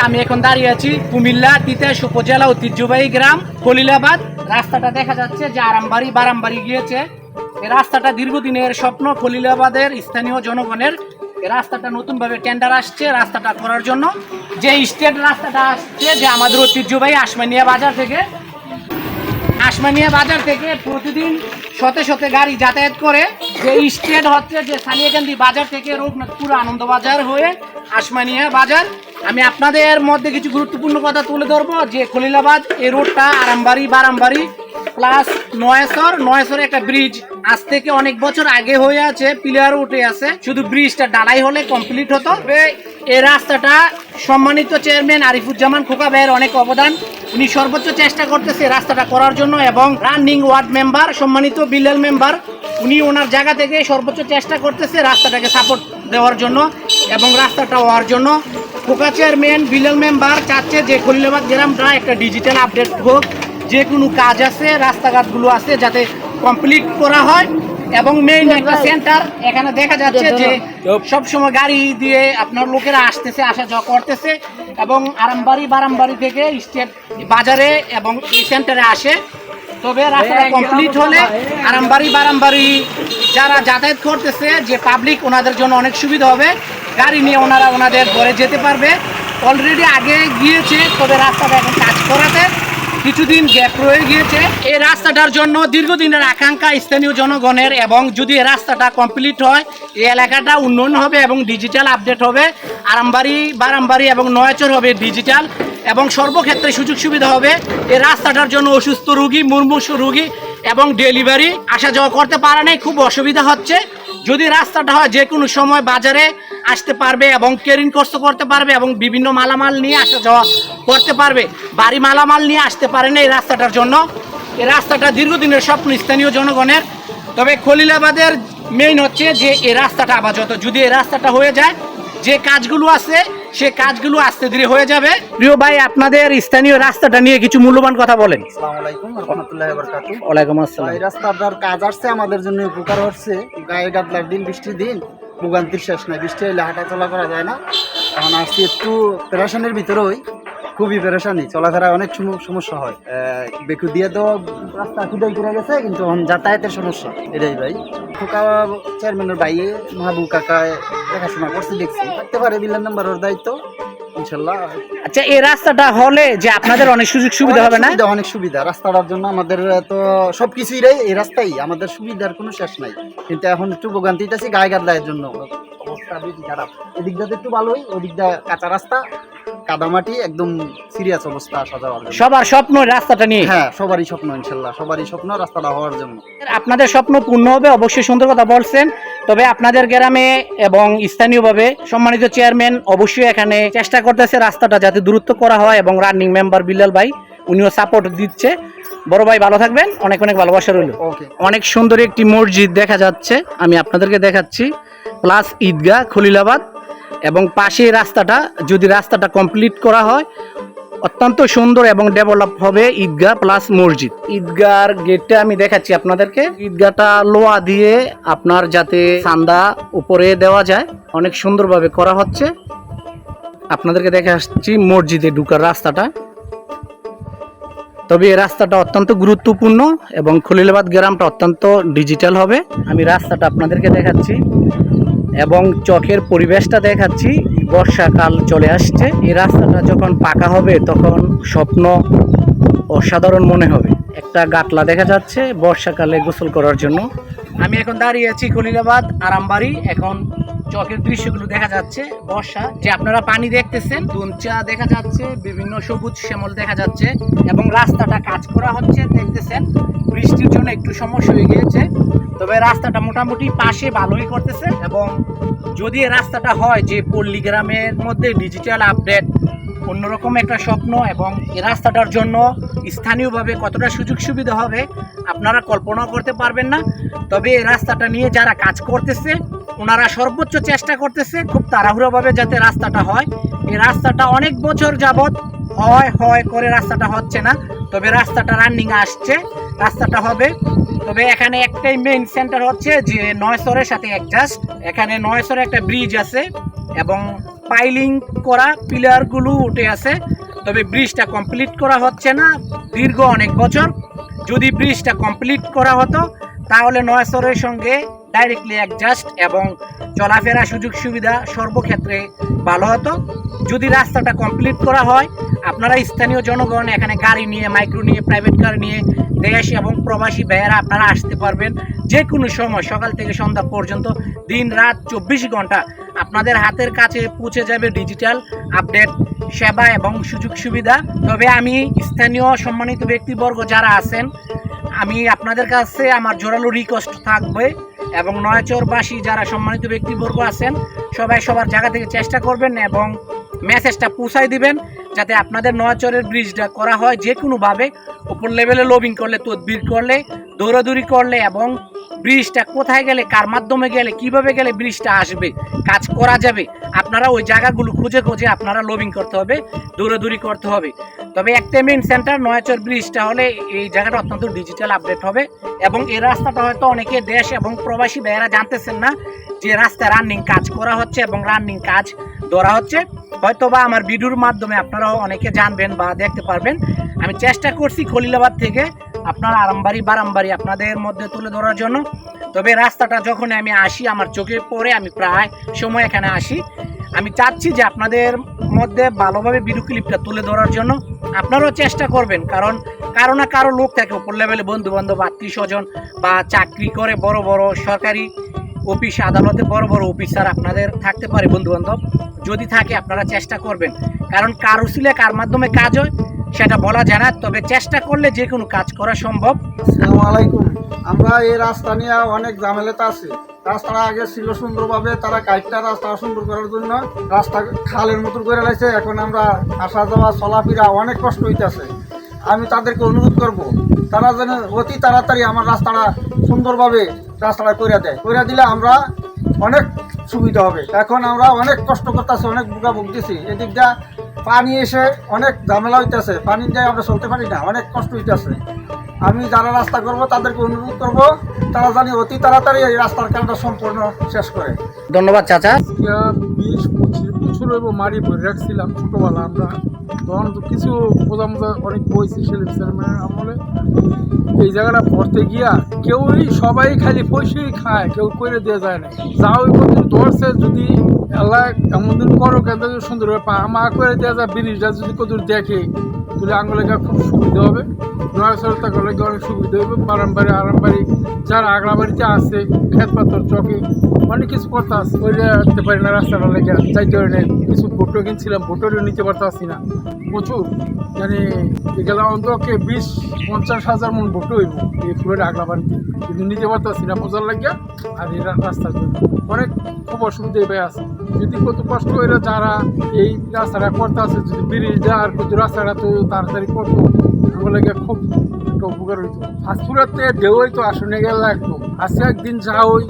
আমি এখন দাঁড়িয়ে আছি কুমিল্লা তিতাস উপজেলা ঐতিহ্যবাহী গ্রাম খলিলাবাদ। রাস্তাটা দেখা যাচ্ছে যে আরামবাড়ি বারামবাড়ি গিয়েছে। এই রাস্তাটা দীর্ঘদিনের স্বপ্ন খলিলাবাদের স্থানীয় জনগণের। এই রাস্তাটা নতুনভাবে টেন্ডার আসছে রাস্তাটা করার জন্য। যে স্টেট রাস্তাটা আসছে যে আমাদের ঐতিহ্যবাহী আশমানিয়া বাজার থেকে প্রতিদিন শতে শতে গাড়ি যাতায়াত করে। যে স্টেট হচ্ছে যে সালিয়াকান্দি বাজার থেকে রঘুনাথপুর আনন্দ বাজার হয়ে আশমানিয়া বাজার। আমি আপনাদের মধ্যে কিছু গুরুত্বপূর্ণ কথা তুলে ধরবো যে খলিলাবাদ এই রোডটা আরামবাড়ি বারামবাড়ি প্লাস নয়সর একটা ব্রিজ আজ থেকে অনেক বছর আগে হয়ে আছে, পিলার উঠে আছে, শুধু ব্রিজটা ডালাই হলে কমপ্লিট হতো। এই রাস্তাটা সম্মানিত চেয়ারম্যান আরিফুজ্জামান খোকা ভাইয়ের অনেক অবদান। উনি সর্বোচ্চ চেষ্টা করতেছে রাস্তাটা করার জন্য এবং রানিং ওয়ার্ড মেম্বার সম্মানিত বিল্লাল মেম্বার উনি ওনার জায়গা থেকে সর্বোচ্চ চেষ্টা করতেছে রাস্তাটাকে সাপোর্ট দেওয়ার জন্য এবং রাস্তাটা হওয়ার জন্য। খোকা চেয়ারম্যান বিল্লাল মেম্বার চাচ্ছে যে খলিলাবাদ গ্রামটা একটা ডিজিটাল আপডেট হোক, যে কোনো কাজ আছে রাস্তাঘাটগুলো আছে যাতে কমপ্লিট করা হয়। এবং মেইন একটা সেন্টার এখানে দেখা যাচ্ছে যে সবসময় গাড়ি দিয়ে আপনার লোকেরা আসতেছে, আসা যাওয়া করতেছে এবং আরামবাড়ি বারামবাড়ি থেকে স্টেট বাজারে এবং এই সেন্টারে আসে। তবে রাস্তাটা কমপ্লিট হলে আরামবাড়ি বারামবাড়ি যারা যাতায়াত করতেছে যে পাবলিক ওনাদের জন্য অনেক সুবিধা হবে। গাড়ি নিয়ে ওনারা ওনাদের ঘরে যেতে পারবে। অলরেডি আগে গিয়েছে, তবে রাস্তাটা এখন কাজ করাতে কিছুদিন গ্যাপ রয়ে গিয়েছে। এই রাস্তাটার জন্য দীর্ঘদিনের আকাঙ্ক্ষা স্থানীয় জনগণের এবং যদি এই রাস্তাটা কমপ্লিট হয় এই এলাকাটা উন্নয়ন হবে এবং ডিজিটাল আপডেট হবে। আরামবাড়ি বারামবাড়ি এবং নয়াচর হবে ডিজিটাল এবং সর্বক্ষেত্রে সুযোগ সুবিধা হবে। এই রাস্তাটার জন্য অসুস্থ রুগী, মুমূর্ষু রুগী এবং ডেলিভারি আসা যাওয়া করতে পারে নাই, খুব অসুবিধা হচ্ছে। যদি রাস্তাটা হয় যে কোনো সময় বাজারে আসতে পারবে এবং ক্যারিং কষ্ট করতে পারবে এবং বিভিন্ন মালামাল নিয়ে আসা যাওয়া করতে পারবে। বাড়ি মালামাল নিয়ে আসতে পারে না এই রাস্তাটার জন্য। এই রাস্তাটা দীর্ঘদিনের স্বপ্ন স্থানীয় জনগণের। তবে খলিলাবাদের মেইন হচ্ছে যে এই রাস্তাটা আপাতত যদি এই রাস্তাটা হয়ে যায়, যে কাজগুলো আছে সে কাজগুলো আস্তে ধীরে হয়ে যাবে। প্রিয় ভাই, আপনাদের স্থানীয় রাস্তাটা নিয়ে কিছু মূল্যবান কথা বলেন। আসসালামু আলাইকুম ওয়া রাহমাতুল্লাহি ওয়া বারাকাতুহু। ওয়ালাইকুম আসসালাম। এই রাস্তাটার কাজ আসছে আমাদের জন্য উপকার হচ্ছে। গায়ে গাদলার দিন, বৃষ্টির দিন ভোগান্তির শেষ নাই। বৃষ্টি এলে হাঁটা চলা করা যায় না। এখন আসছি একটু পেরেশানির ভিতরেই, খুবই পেরেশানি, চলাফেরায় অনেক সমস্যা হয়। বেকু দিয়ে তো রাস্তা খুদাই করে গেছে, কিন্তু এখন যাতায়াতের সমস্যা এটাই ভাই। খোকা চেয়ারম্যানের ভাইয়ে মাহবুব কাকায় দেখাশোনা করছি, দেখছি থাকতে পারে বিল্লাল নাম্বারের দায়িত্ব ইনশাল্লাহ। আচ্ছা, এই রাস্তাটা হলে যে আপনাদের অনেক সুযোগ সুবিধা হবে না? অনেক সুবিধা রাস্তাটার জন্য আমাদের তো সবকিছুই এই রাস্তাই আমাদের সুবিধার কোনো শেষ নাই। কিন্তু এখন একটু ভোগান্তিতে আছি গায়ে গাদলায়ের জন্য, অবস্থা বেশি খারাপ। এদিকটাতে একটু ভালোই, ওদিকটা কাঁচা রাস্তা, কাদামাটি, একদম সিরিয়াস অবস্থা আসা যাওয়ার। সবার স্বপ্ন রাস্তাটা নিয়ে। হ্যাঁ, সবারই স্বপ্ন ইনশাল্লাহ, সবারই স্বপ্ন রাস্তাটা হওয়ার জন্য। আপনাদের স্বপ্ন পূর্ণ হবে, অবশ্যই সুন্দর কথা বলছেন। তবে আপনাদের গ্রামে এবং স্থানীয়ভাবে সম্মানিত চেয়ারম্যান অবশ্যই এখানে চেষ্টা করতেছে রাস্তাটা যাতে দূরত্ব করা হয় এবং রানিং মেম্বার বিল্লাল ভাই উনিও সাপোর্ট দিচ্ছে। বড় ভাই ভালো থাকবেন, অনেক অনেক ভালোবাসা রইল। অনেক সুন্দর একটি মসজিদ দেখা যাচ্ছে, আমি আপনাদেরকে দেখাচ্ছি, প্লাস ঈদগাহ খলিলাবাদ এবং পাশে রাস্তাটা যদি রাস্তাটা কমপ্লিট করা হয় অত্যন্ত সুন্দর এবং ডেভেলপ হবে ঈদগাহ প্লাস মসজিদ। ঈদগাহর গেটটা আমি দেখাচ্ছি আপনাদেরকে। ঈদগাহটা লোহা দিয়ে আপনার যাতে চান্দা উপরে দেওয়া যায় অনেক সুন্দরভাবে করা হচ্ছে। আপনাদেরকে দেখে আসছি মসজিদে ঢুকার রাস্তাটা। তবে এই রাস্তাটা অত্যন্ত গুরুত্বপূর্ণ এবং খলিলাবাদ গ্রামটা অত্যন্ত ডিজিটাল হবে। আমি রাস্তাটা আপনাদেরকে দেখাচ্ছি এবং চকের পরিবেশটা দেখাচ্ছি। বর্ষাকাল চলে আসছে, এই রাস্তাটা যখন পাকা হবে তখন স্বপ্ন অসাধারণ মনে হবে। একটা গাটলা দেখা যাচ্ছে বর্ষাকালে গোসল করার জন্য। আমি এখন দাঁড়িয়ে আছি খলিলাবাদ আরামবাড়ি। এখন চকের দৃশ্যগুলো দেখা যাচ্ছে, বর্ষা যে আপনারা পানি দেখতেছেন, দুনচা দেখা যাচ্ছে, বিভিন্ন সবুজ শ্যামল দেখা যাচ্ছে এবং রাস্তাটা কাজ করা হচ্ছে দেখতেছেন। বৃষ্টির জন্য একটু সমস্যা হয়ে গিয়েছে, তবে রাস্তাটা মোটামুটি পাশে ভালোই করতেছে। এবং যদি এই রাস্তাটা হয় যে পল্লী গ্রামের মধ্যে ডিজিটাল আপডেট অন্যরকম একটা স্বপ্ন এবং এই রাস্তাটার জন্য স্থানীয়ভাবে কতটা সুযোগ সুবিধা হবে আপনারা কল্পনা করতে পারবেন না। তবে এই রাস্তাটা নিয়ে যারা কাজ করতেছে ওনারা সর্বোচ্চ চেষ্টা করতেছে খুব তাড়াহুড়োভাবে যাতে রাস্তাটা হয়। এই রাস্তাটা অনেক বছর যাবৎ হয় করে রাস্তাটা হচ্ছে না, তবে রাস্তাটা রানিং আসছে, রাস্তাটা হবে। তবে এখানে একটাই মেইন সেন্টার হচ্ছে যে নয়সরের সাথে অ্যাডজাস্ট। এখানে নয়সরে একটা ব্রিজ আছে এবং পাইলিং করা পিলারগুলো উঠে আছে, তবে ব্রিজটা কমপ্লিট করা হচ্ছে না দীর্ঘ অনেক বছর। যদি ব্রিজটা কমপ্লিট করা হতো তাহলে নয়াচরের সঙ্গে ডাইরেক্টলি অ্যাডজাস্ট এবং চলাফেরা সুযোগ সুবিধা সর্বক্ষেত্রে ভালো হতো। যদি রাস্তাটা কমপ্লিট করা হয়, আপনারা স্থানীয় জনগণ এখানে গাড়ি নিয়ে, মাইক্রো নিয়ে, প্রাইভেট কার নিয়ে দেশ এবং প্রবাসী ভাইয়েরা আপনারা আসতে পারবেন যে কোনো সময়, সকাল থেকে সন্ধ্যা পর্যন্ত, দিন রাত 24 ঘন্টা আপনাদের হাতের কাছে পৌঁছে যাবে ডিজিটাল আপডেট সেবা এবং সুযোগ সুবিধা। তবে আমি স্থানীয় সম্মানিত ব্যক্তিবর্গ যারা আছেন, আমি আপনাদের কাছে আমার জোরালো রিকোয়েস্ট থাকবে এবং নয়াচরবাসী যারা সম্মানিত ব্যক্তিবর্গ আছেন, সবাই সবার জায়গা থেকে চেষ্টা করবেন এবং মেসেজটা পৌঁছাই দিবেন যাতে আপনাদের নয়াচরের ব্রিজটা করা হয় যে কোনোভাবে। উপর লেভেলে লবিং করলে, তদবির করলে, দৌড়াদৌড়ি করলে এবং ব্রিজটা কোথায় গেলে, কার মাধ্যমে গেলে, কিভাবে গেলে ব্রিজটা আসবে, কাজ করা যাবে, আপনারা ওই জায়গাগুলো খুঁজে খুঁজে আপনারা লবিং করতে হবে, দৌড়াদৌড়ি করতে হবে। তবে একটা মেন সেন্টার নয়াচর ব্রিজটা হলে এই জায়গাটা অত্যন্ত ডিজিটাল আপডেট হবে এবং এই রাস্তাটা হয়তো অনেকে দেশ এবং প্রবাসী ভাইয়েরা জানতেছেন না যে রাস্তায় রানিং কাজ করা হচ্ছে এবং রানিং কাজ ধরা হচ্ছে। হয়তো বা আমার ভিডিওর মাধ্যমে আপনারাও অনেকে জানবেন বা দেখতে পারবেন। আমি চেষ্টা করছি খলিলাবাদ থেকে আপনার আরামবাড়ি, বারামবাড়ি আপনাদের মধ্যে তুলে ধরার জন্য। তবে রাস্তাটা যখন আমি আসি, আমার চোখে পড়ে, আমি প্রায় সময় এখানে আসি। আমি চাচ্ছি যে আপনাদের মধ্যে ভালোভাবে ভিডিও ক্লিপটা তুলে ধরার জন্য আপনারাও চেষ্টা করবেন, কারণ কারো না কারো লোক থাকে উপর লেভেলে, বন্ধু বান্ধব, আত্মীয় স্বজন বা চাকরি করে বড় বড় সরকারি অফিস আদালতে বড় বড় অফিসার আপনাদের থাকতে পারে বন্ধু বান্ধব। যদি থাকে আপনারা চেষ্টা করবেন, কারণ কার উসিলে কার মাধ্যমে কাজ হয় সেটা বলা যায় না, তবে চেষ্টা করলে যে কোনো কাজ করা সম্ভব। আসসালামু আলাইকুম। আমরা এই রাস্তা নিয়ে অনেক ঝামেলাতে আছি। রাস্তাটা আগে ছিল সুন্দরভাবে, তারা কাইটটা রাস্তা সুন্দর করার জন্য রাস্তা খালের মতো করে লাগছে। এখন আমরা আসা যাওয়া চলাফেরা অনেক কষ্ট হইতেছে। আমি তাদেরকে অনুরোধ করব, তারা যেন অতি তাড়াতাড়ি আমার রাস্তাটা সুন্দরভাবে রাস্তাটা করে দেয়। করে দিলে আমরা অনেক সুবিধা হবে। এখন আমরা অনেক কষ্ট করতেছি, অনেক বুকা ভুগতেছি। এদিকটা পানি এসে অনেক ঝামেলা হইতেছে, পানি দিয়ে আমরা চলতে পারি না, অনেক কষ্ট হইতেছে। আমি যারা রাস্তা করব তাদেরকে অনুরোধ করব, তারা জানি অতি তাড়াতাড়ি এই রাস্তার কাজটা সম্পূর্ণ শেষ করে। ধন্যবাদ চাচা। 20-25 বছর এবং মারি ভরে রাখছিলাম ছোটোবেলা। আমরা তখন তো কিছু মোজা অনেক বইছি সেলিম চেয়ারম্যানের আমলে। এই জায়গাটা পড়তে গিয়া কেউই, সবাই খালি পয়সাই খায়, কেউ করে দেওয়া যায় না। যা ওই কদিন ধরছে, যদি আল্লাহ এমন দিন করো কেন সুন্দরভাবে মা করে দেওয়া যায়, ব্রিজটা যদি কদূর দেখে তাহলে আঙ্গুলেগা খুব সুবিধা হবে। নয়াচরতা করলে অনেক সুবিধা হবে। বারামবাড়ি, আরামবাড়ি, যারা আগলাবাড়িতে আছে, খেত পাথর চকে অনেক কিছু করতে আসছে, ওইটা রাখতে পারি না। রাস্তাটা লেগে চাইতে পারি না। কিছু ভোটও কিনছিলাম, ভোটেরও নিতে পারতে আসি না প্রচুর। মানে এগুলো অন্তকে 20-50 হাজার মন ভোট হইব এই পুরো আগলাবাড়িতে, কিন্তু নিতে পারতে আসি না বোঝার লাগিয়া। আর এই রাস্তার জন্য অনেক খুব অসুবিধা হয়ে আছে। যদি কত কষ্ট করে যারা এই রাস্তাটা করতে আছে, যদি ব্রিজটা আর কত রাস্তাটা তো তাড়াতাড়ি করতো, আমার লাগে খুব একটা উপকার হইতো। ফাঁসপুরাতে ঢেউ হইতো, আসনে গেলে লাগতো। আজকে একদিন যা ওই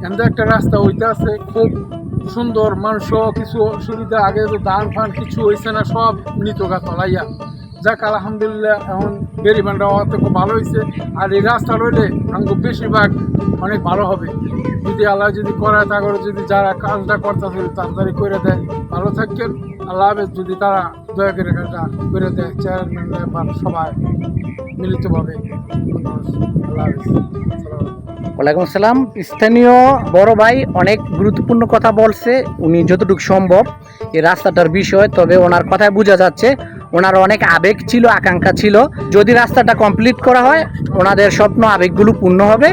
এমন একটা রাস্তা হইতে আছে, খুব সুন্দর। মানুষ কিছু সুবিধা, আগে তো ধান ফান কিছু হয়েছে না, সব নিত গা তলাইয়া। যাক আলহামদুলিল্লাহ, এখন বেরিবানটা হওয়াতে খুব ভালো হয়েছে। আর এই রাস্তা রইলে আমাকে বেশিরভাগ অনেক ভালো হবে। যদি আল্লাহ যদি করায়, তা করে যদি যারা কাজটা করতেছে তাড়াতাড়ি করে দেয়, ভালো থাকেন। আল্লাহ হাফেজ। যদি তারা দয়া করে কাজটা করে দেয়, চেয়ারম্যান সবাই মিলিতভাবে। আল্লাহ হাফেজ। ওয়ালাইকুম আসসালাম। স্থানীয় বড় ভাই অনেক গুরুত্বপূর্ণ কথা বলছে, উনি যতটুকু সম্ভব এই রাস্তাটার বিষয়। তবে ওনার কথায় বোঝা যাচ্ছে ওনার অনেক আবেগ ছিল, আকাঙ্ক্ষা ছিল। যদি রাস্তাটা কমপ্লিট করা হয়, ওনাদের স্বপ্ন, আবেগগুলো পূর্ণ হবে।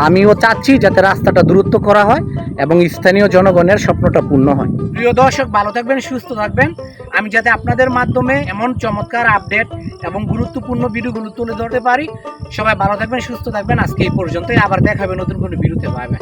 আমিও চাচ্ছি যাতে রাস্তাটা দ্রুত করা হয় এবং স্থানীয় জনগণের স্বপ্নটা পূর্ণ হয়। প্রিয় দর্শক, ভালো থাকবেন, সুস্থ থাকবেন। আমি যাতে আপনাদের মাধ্যমে এমন চমৎকার আপডেট এবং গুরুত্বপূর্ণ ভিডিওগুলো তুলে ধরতে পারি। সবাই ভালো থাকবেন, সুস্থ থাকবেন। আজকে এই পর্যন্তই, আবার দেখাবে নতুন কোনো ভিডিওতে। পাবেন।